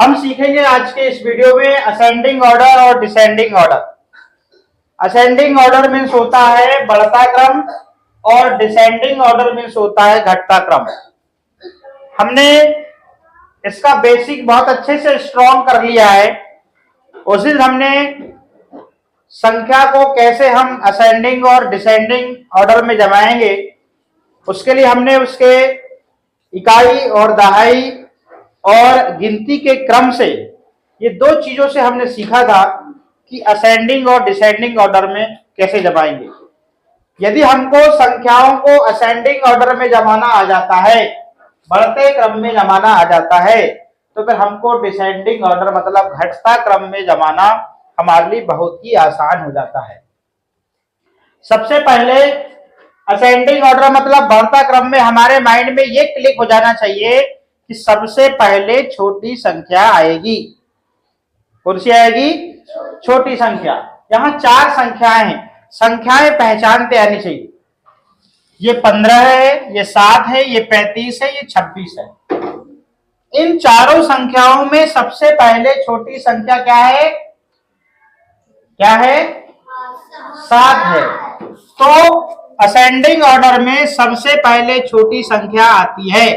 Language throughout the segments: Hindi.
हम सीखेंगे आज के इस वीडियो में असेंडिंग ऑर्डर और descending order. Ascending order means होता है बढ़ता क्रम और डिसेंडिंग ऑर्डर मीन्स होता है घटता क्रम। हमने इसका बेसिक बहुत अच्छे से स्ट्रॉन्ग कर लिया है। उस दिन हमने संख्या को कैसे हम असेंडिंग और डिसेंडिंग ऑर्डर में जमाएंगे, उसके लिए हमने उसके इकाई और दहाई और गिनती के क्रम से ये दो चीजों से हमने सीखा था कि असेंडिंग और डिसेंडिंग ऑर्डर में कैसे जमाएंगे। यदि हमको संख्याओं को असेंडिंग ऑर्डर में जमाना आ जाता है, बढ़ते क्रम में जमाना आ जाता है, तो फिर हमको डिसेंडिंग ऑर्डर मतलब घटता क्रम में जमाना हमारे लिए बहुत ही आसान हो जाता है। सबसे पहले असेंडिंग ऑर्डर मतलब बढ़ता क्रम में हमारे माइंड में ये क्लिक हो जाना चाहिए कि सबसे पहले छोटी संख्या आएगी। कौन सी आएगी? छोटी संख्या। यहां चार संख्याएं हैं, संख्याएं पहचानते आनी चाहिए। ये 15 है, ये 7 है, ये 35 है, ये 26 है। इन चारों संख्याओं में सबसे पहले छोटी संख्या क्या है? क्या है? 7 है। तो असेंडिंग ऑर्डर में सबसे पहले छोटी संख्या आती है।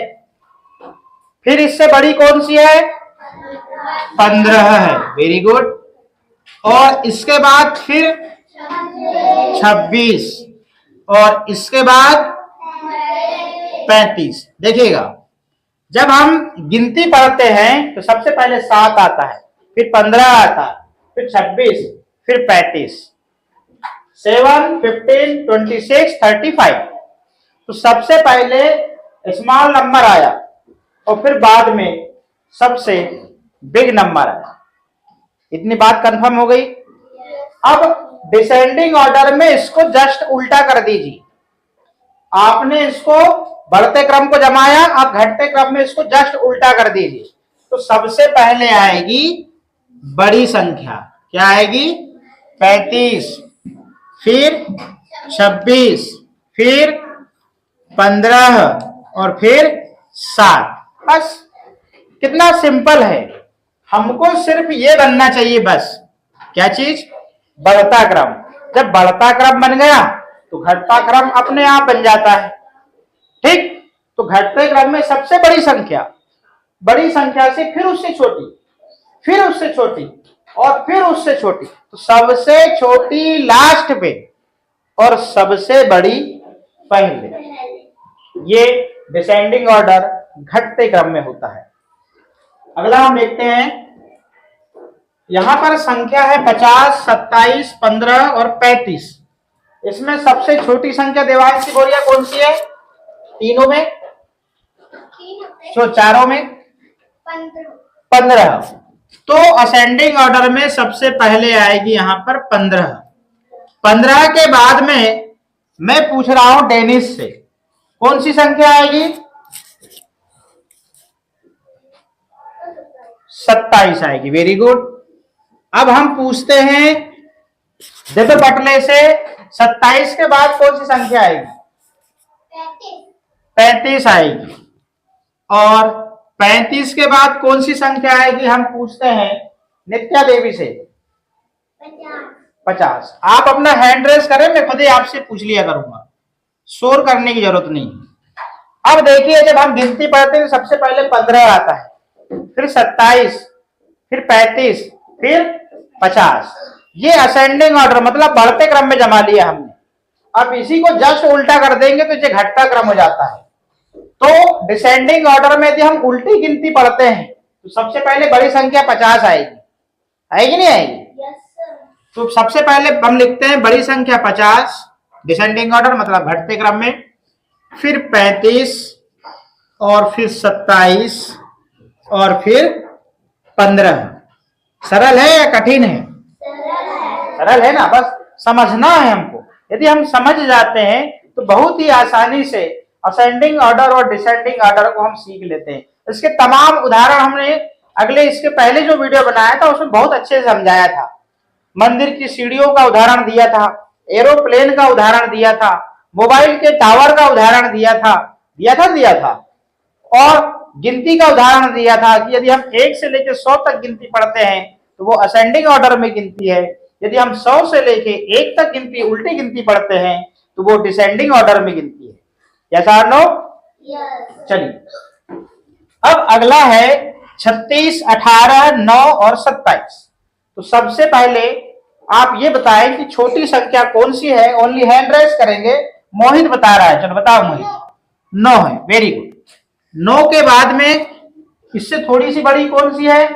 फिर इससे बड़ी कौन सी है? 15 है। Very good. और इसके बाद फिर 26 और इसके बाद 35। देखिएगा, जब हम गिनती पढ़ते हैं तो सबसे पहले 7 आता है, फिर 15 आता है, फिर 26, फिर 35। 7, 15, 26, 35। तो सबसे पहले स्मॉल नंबर आया और फिर बाद में सबसे बिग नंबर आया। इतनी बात कंफर्म हो गई। अब डिसेंडिंग ऑर्डर में इसको जस्ट उल्टा कर दीजिए। आपने इसको बढ़ते क्रम को जमाया, अब घटते क्रम में इसको जस्ट उल्टा कर दीजिए। तो सबसे पहले आएगी बड़ी संख्या। क्या आएगी? 35, फिर 26, फिर 15 और फिर 7। बस कितना सिंपल है। हमको सिर्फ ये बनना चाहिए बस। क्या चीज? बढ़ता क्रम। जब बढ़ता क्रम बन गया तो घटता क्रम अपने आप बन जाता है। ठीक? तो घटते क्रम में सबसे बड़ी संख्या, बड़ी संख्या से फिर उससे छोटी, फिर उससे छोटी और फिर उससे छोटी, तो सबसे छोटी लास्ट पे और सबसे बड़ी पहले। ये डिसेंडिंग ऑर्डर घटते क्रम में होता है। अगला हम देखते हैं। यहां पर संख्या है 50, 27, 15 और 35। इसमें सबसे छोटी संख्या देवांशी बोलिए कौन सी है? तीनों में? चारों में? 15। तो असेंडिंग ऑर्डर में सबसे पहले आएगी यहां पर 15। 15 के बाद में मैं पूछ रहा हूं डेनिस से, कौन सी संख्या आएगी? 27 आएगी। Very good. अब हम पूछते हैं देखो पटले से, 27 के बाद कौन सी संख्या आएगी? 35 आएगी। और 35 के बाद कौन सी संख्या आएगी? हम पूछते हैं नित्या देवी से, 50। आप अपना हैंड रेस करें, मैं खुद ही आपसे पूछ लिया करूंगा, शोर करने की जरूरत नहीं। अब देखिए, जब हम गिनती पढ़ते हैं सबसे पहले 15 आता है, फिर 27, फिर 35, फिर 50। ये असेंडिंग ऑर्डर मतलब बढ़ते क्रम में जमा लिया हमने। अब इसी को जस्ट उल्टा कर देंगे तो ये घटता क्रम हो जाता है। तो डिसेंडिंग ऑर्डर में यदि हम उल्टी गिनती पढ़ते हैं तो सबसे पहले बड़ी संख्या 50 आएगी। आएगी नहीं आएगी? तो सबसे पहले हम लिखते हैं बड़ी संख्या 50 डिसेंडिंग ऑर्डर मतलब घटते क्रम में, फिर 35 और फिर 27 और फिर 15। सरल है या कठिन है? सरल है ना। बस समझना है हमको। यदि हम समझ जाते हैं तो बहुत ही आसानी से असेंडिंग ऑर्डर और डिसेंडिंग ऑर्डर को हम सीख लेते हैं। इसके तमाम उदाहरण हमने अगले इसके पहले जो वीडियो बनाया था उसमें बहुत अच्छे से समझाया था। मंदिर की सीढ़ियों का उदाहरण दिया था, एरोप्लेन का उदाहरण दिया था, मोबाइल के टावर का उदाहरण दिया था। और गिनती का उदाहरण दिया था कि यदि हम 1 से लेकर 100 तक गिनती पढ़ते हैं तो वो असेंडिंग ऑर्डर में गिनती है, यदि हम 100 से लेके 1 तक गिनती उल्टी गिनती पढ़ते हैं तो वो डिसेंडिंग ऑर्डर में गिनती है। यस और नो? चलिए अब अगला है 36, 18, 9 और 27। तो सबसे पहले आप ये बताएं कि छोटी संख्या कौन सी है। ओनली हैंड रेस करेंगे। मोहित बता रहा है, चलो बताओ मोहित। 9 है, वेरी गुड। 9 के बाद में इससे थोड़ी सी बड़ी कौन सी है?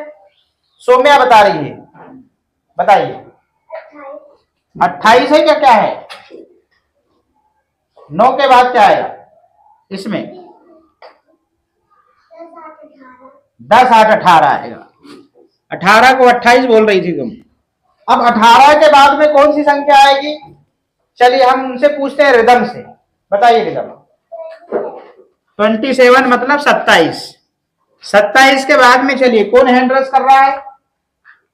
सौम्या बता रही है, बताइए। 28 है क्या? क्या है? 9 के बाद क्या आएगा इसमें? 10, 8, 18 आएगा। 18 को 28 बोल रही थी तुम। अब 18 के बाद में कौन सी संख्या आएगी? चलिए हम उनसे पूछते हैं रिदम से, बताइए रिदम। 27 मतलब 27। 27 के बाद में चलिए कौन हैंड रेस कर रहा है?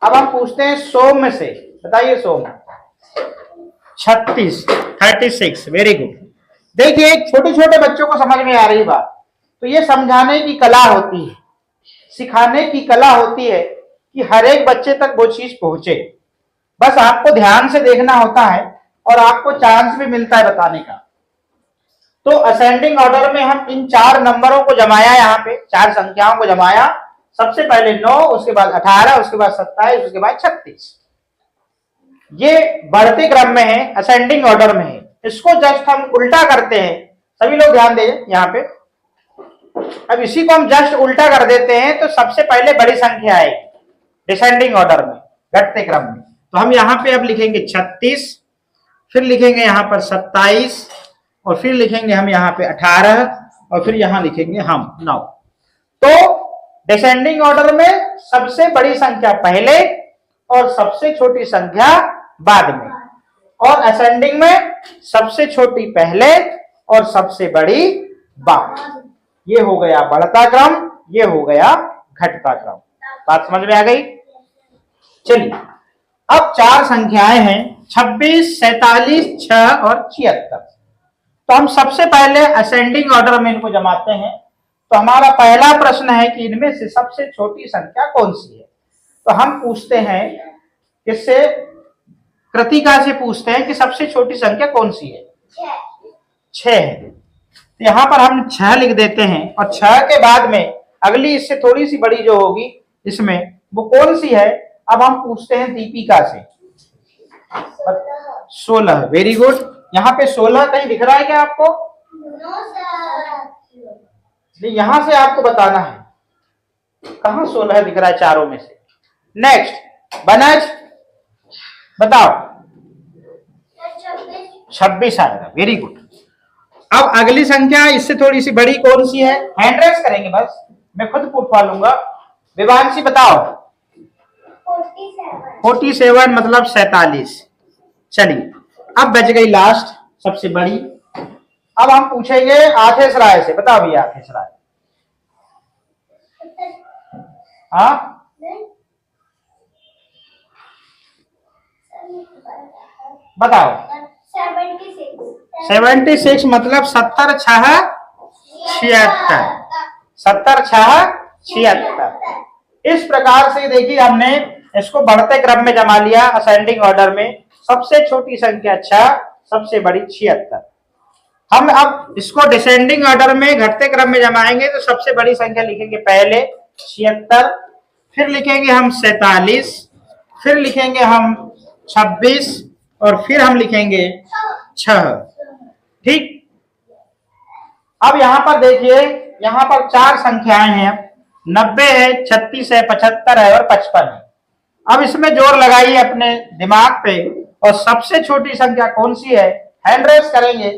अब हम पूछते हैं सोम से, बताइए सोम। 36, 36, वेरी गुड। देखिए छोटे छोटे बच्चों को समझ में आ रही बात। तो ये समझाने की कला होती है, सिखाने की कला होती है कि हर एक बच्चे तक वो चीज पहुंचे। बस आपको ध्यान से देखना होता है और आपको चांस भी मिलता है बताने का। तो असेंडिंग ऑर्डर में हम इन 4 नंबरों को जमाया, यहाँ पे 4 संख्याओं को जमाया। सबसे पहले 9, उसके बाद 18, उसके बाद 27, उसके बाद 36। ये बढ़ते क्रम में है, असेंडिंग ऑर्डर में है। इसको जस्ट हम उल्टा करते हैं। सभी लोग ध्यान दें यहाँ पे। अब इसी को हम जस्ट उल्टा कर देते हैं तो सबसे पहले बड़ी संख्या आएगी डिसेंडिंग ऑर्डर में, घटते क्रम में। तो हम यहाँ पे अब लिखेंगे 36, फिर लिखेंगे यहाँ पर 27 और फिर लिखेंगे हम यहाँ पे 18 और फिर यहाँ लिखेंगे हम 9। तो डिसेंडिंग ऑर्डर में सबसे बड़ी संख्या पहले और सबसे छोटी संख्या बाद में, और असेंडिंग में सबसे छोटी पहले और सबसे बड़ी बाद। ये हो गया बढ़ता क्रम, ये हो गया घटता क्रम। बात समझ में आ गई? चलिए अब 4 संख्याएं हैं 26, 47, 6 और 76। तो हम सबसे पहले असेंडिंग ऑर्डर में इनको जमाते हैं। तो हमारा पहला प्रश्न है कि इनमें से सबसे छोटी संख्या कौन सी है। तो हम पूछते हैं इससे, कृतिका से पूछते हैं कि सबसे छोटी संख्या कौन सी है? 6 है। तो यहां पर हम 6 लिख देते हैं और 6 के बाद में अगली इससे थोड़ी सी बड़ी जो होगी इसमें वो कौन सी है? अब हम पूछते हैं दीपिका से। 16, वेरी गुड। यहाँ पे 16 कहीं दिख रहा है क्या आपको? नहीं, यहां से आपको बताना है कहां 16 दिख रहा है चारों में से। नेक्स्ट बनज बताओ। 26 आएगा, वेरी गुड। अब अगली संख्या इससे थोड़ी सी बड़ी कौन सी है? हैंड रेस करेंगे, बस मैं खुद पूछवा लूंगा। विवांशी बताओ। 47 मतलब 47। चलिए अब बच गई लास्ट सबसे बड़ी। अब हम पूछेंगे आठेश राय से, बताओ भैया आठेश राय। हाँ बताओ। 76 मतलब 70, 6, 76। 70, 6, 76। इस प्रकार से देखिए हमने इसको बढ़ते क्रम में जमा लिया असेंडिंग ऑर्डर में। सबसे छोटी संख्या 6, सबसे बड़ी 76। हम अब इसको डिसेंडिंग ऑर्डर में घटते क्रम में जमाएंगे तो सबसे बड़ी संख्या लिखेंगे पहले 76, फिर लिखेंगे हम 47, फिर लिखेंगे हम 26 और फिर हम लिखेंगे 6। ठीक। अब यहां पर देखिए, यहां पर 4 संख्याएं हैं, 90 है, 36 है, 75 है और 55 है। अब इसमें जोर लगाइए अपने दिमाग पे और सबसे छोटी संख्या कौन सी है? हैंड रेस करेंगे।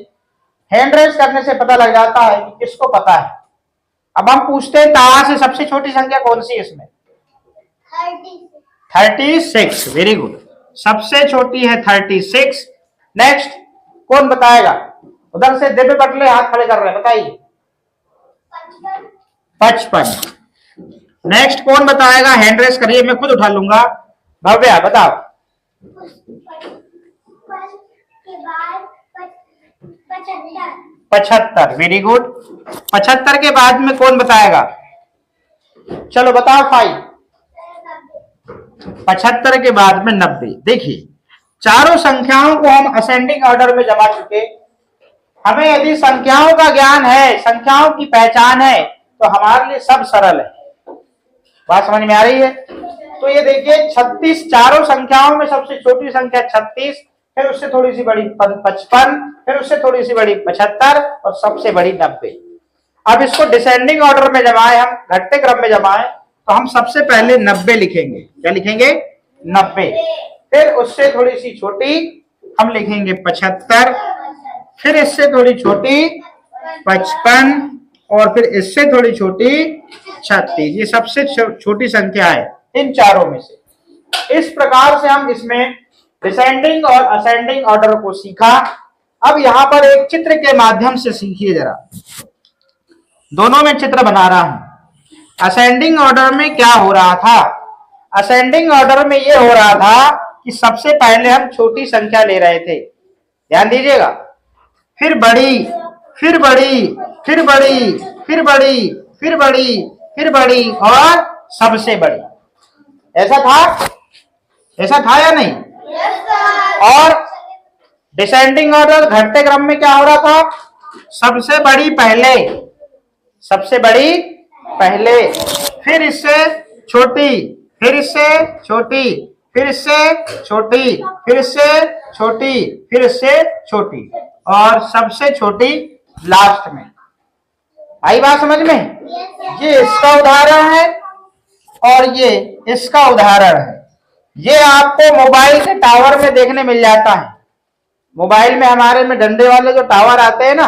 हैंड रेस करने से पता लग जाता है कि किसको पता है। अब हम पूछते हैं तारा से सबसे छोटी संख्या कौन सी है इसमें? 36, वेरी गुड। सबसे छोटी है 36। नेक्स्ट कौन बताएगा? उधर से दिव्य पटले हाथ खड़े कर रहे हैं, बताइए। 55। नेक्स्ट कौन बताएगा? हैंड रेस करिए, मैं खुद उठा लूंगा। भव्या बताओ। 75, वेरी गुड। 75 के बाद में कौन बताएगा? चलो बताओ 5। 75 के बाद में 90। देखिए चारों संख्याओं को हम असेंडिंग ऑर्डर में जमा चुके। हमें यदि संख्याओं का ज्ञान है, संख्याओं की पहचान है, तो हमारे लिए सब सरल है। बात समझ में आ रही है? तो ये देखिए 36, चारों संख्याओं में सबसे छोटी संख्या 36, फिर उससे थोड़ी सी बड़ी 55, फिर उससे थोड़ी सी बड़ी 75 और सबसे बड़ी 90। अब इसको डिसेंडिंग ऑर्डर में जमाए, हम घटते क्रम में जमाए, तो हम सबसे पहले 90 लिखेंगे। क्या लिखेंगे? 90। फिर उससे थोड़ी सी छोटी हम लिखेंगे 75, फिर इससे थोड़ी छोटी 55 और फिर इससे थोड़ी छोटी 36। ये सबसे छोटी संख्या है इन चारों में से। इस प्रकार से हम इसमें डिसेंडिंग और असेंडिंग ऑर्डर को सीखा। अब यहां पर एक चित्र के माध्यम से सीखिए जरा। दोनों में चित्र बना रहा हूं। असेंडिंग ऑर्डर में क्या हो रहा था? असेंडिंग ऑर्डर में यह हो रहा था कि सबसे पहले हम छोटी संख्या ले रहे थे, ध्यान दीजिएगा, फिर बड़ी, फिर बड़ी, फिर बड़ी, फिर बड़ी, फिर बड़ी, फिर बड़ी और सबसे बड़ी। ऐसा था? ऐसा था या नहीं? और डिसेंडिंग ऑर्डर घटते क्रम में क्या हो रहा था? सबसे बड़ी पहले, सबसे बड़ी पहले, फिर इससे छोटी, फिर इससे छोटी, फिर इससे छोटी, फिर इससे छोटी, फिर इससे छोटी और सबसे छोटी लास्ट में। आई बात समझ में? ये इसका उदाहरण है और ये इसका उदाहरण है। ये आपको मोबाइल के टावर में देखने मिल जाता है। मोबाइल में हमारे में डंडे वाले जो टावर आते हैं ना,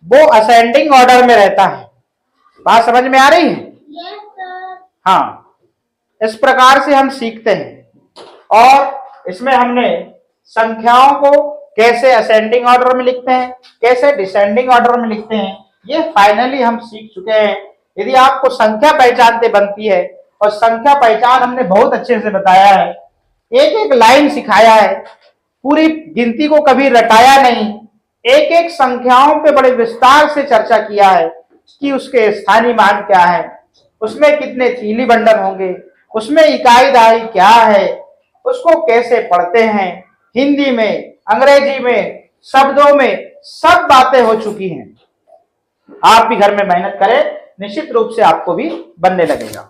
वो असेंडिंग ऑर्डर में रहता है। बात समझ में आ रही है? हाँ, इस प्रकार से हम सीखते हैं और इसमें हमने संख्याओं को कैसे असेंडिंग ऑर्डर में लिखते हैं, कैसे डिसेंडिंग ऑर्डर में लिखते हैं, ये फाइनली हम सीख चुके हैं। यदि आपको संख्या पहचानते बनती है, और संख्या पहचान हमने बहुत अच्छे से बताया है, एक एक लाइन सिखाया है, पूरी गिनती को कभी रटाया नहीं, एक एक संख्याओं पे बड़े विस्तार से चर्चा किया है कि उसके स्थानीय मान क्या है, उसमें कितने तीली बंडल होंगे, उसमें इकाई दहाई क्या है, उसको कैसे पढ़ते हैं, हिंदी में, अंग्रेजी में, शब्दों में, सब बातें हो चुकी हैं। आप भी घर में मेहनत करें, निश्चित रूप से आपको भी बनने लगेगा।